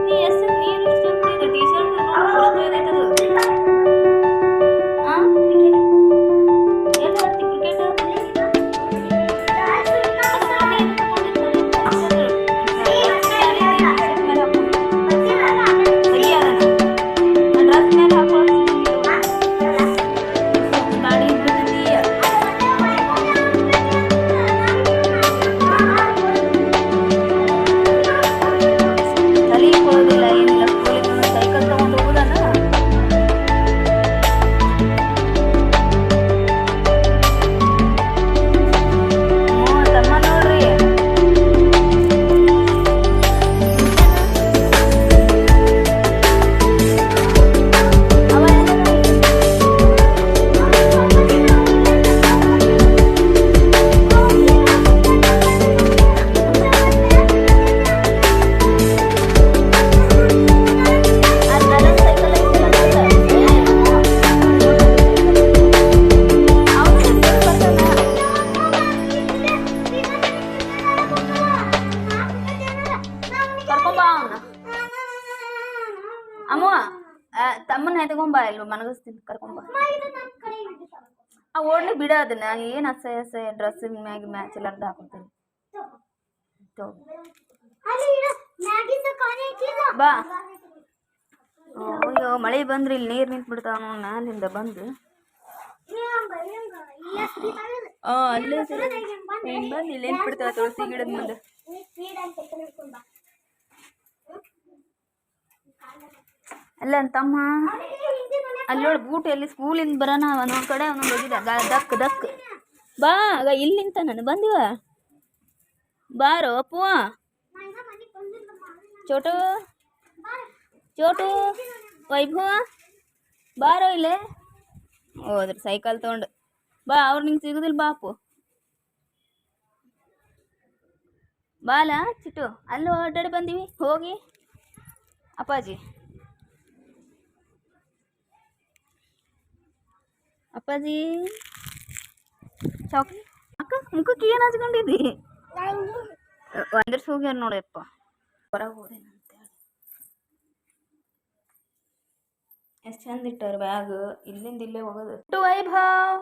ನೀ ಎಷ್ಟು ನೀರು ಇಷ್ಟ ಕುಡಿದ ಟೀ ಶರ್ಟ್ ನೋಡಿ ಎಲ್ಲಿ ಆಡ್ತಿ ಕ್ರಿಕೆಟ್ ಡ್ರೆಸ್ ಮೇಲೆ ಹಾಕೋ ಗಾಡಿ ಬಿಡ್ತಿದ್ದೀಯ ತಲೆ ಕೊಡೋದಿಲ್ಲ ಏನಿಲ್ಲ ಸ್ಕೂಲಿಗೆ ಸೈಕಲ್ ತಗೊಂಡು ಹೋಗೋದನ್ನ ತಮ್ಮ ನೋಡ್ರಿ ಅಮ್ಮ ತಮ್ಮನ ಎತ್ಕೊಂಬ ಇಲ್ವ ಮನಗಿಸ್ತೀನಿ ಕರ್ಕೊಂಬ ಆ ಓಡ್ಲಿ ಬಿಡ ಅದನ್ನ ಏನು ಅಸಹ್ಯ ಅಸಹ್ಯ ಡ್ರೆಸ್ ಮ್ಯಾಗಿ ಮ್ಯಾಚ್ ಎಲ್ಲಾರ್ದು ಹಾಕೊತೀನಿ ಬಾ ಅಯ್ಯೋ ಮಳೆ ಬಂದ್ರಿ ಇಲ್ಲಿ ನೀರು ನಿಂತು ಬಿಡ್ತಾವ ಮ್ಯಾಲಿಂದ ಬಂದು ಅಲ್ಲೇ ಬಂದು ಇಲ್ಲಿ ನಿಂತು ಬಿಡ್ತಾವ ತುಳಸಿ ಗಿಡದ ಮುಂದೆ ಅಲ್ಲ ತಮ್ಮ ಅಲ್ಲಿ ನೋಡಿ ಬೂಟ್ ಎಲ್ಲಿ ಸ್ಕೂಲಿಂದ ಬರೋಣ ಒಂದೊಂದು ಕಡೆ ಒಂದೊಂದು ಹೋಗಿದ್ದ ದಕ್ ದಕ್ ಬಾ ಆಗ ಇಲ್ಲಿ ನಿಂತ ನಾನು ಬಂದಿವ ಬಾರೋ ಅಪ್ಪುವ ಚೋಟು ಚೋಟು ವೈಭವ ಬಾರೋ ಇಲ್ಲೇ ಹೋದ್ರಿ ಸೈಕಲ್ ತೊಗೊಂಡು ಬಾ ಅವ್ರು ನಿಂಗೆ ಸಿಗುದಿಲ್ಲ ಬಾ ಅಪ್ಪು ಬಾಲ ಚಿಟ್ಟು ಅಲ್ಲಿ ಅಡ್ಡಾಡಿ ಬಂದೀವಿ ಹೋಗಿ ಅಪ್ಪಾಜಿ ಅಪ್ಪಾಜಿ ಚಾಕ್ಲಿ ಅಕ್ಕ ಮುಖಕ್ಕೆ ಏನು ಹಚ್ಕೊಂಡಿದ್ದಿ ಒಂದರ್ಸ್ ಹೋಗ್ಯಾರ ನೋಡಪ್ಪ ಹೊರಗೆ ಹೋದೇನಂತೇಳಿ ಎಷ್ಟು ಚಂದ ಇಟ್ಟವ್ರು ಬ್ಯಾಗ್ ಇಲ್ಲಿಂದ ಇಲ್ಲೇ ಹೋಗೋದು ವೈಭವ್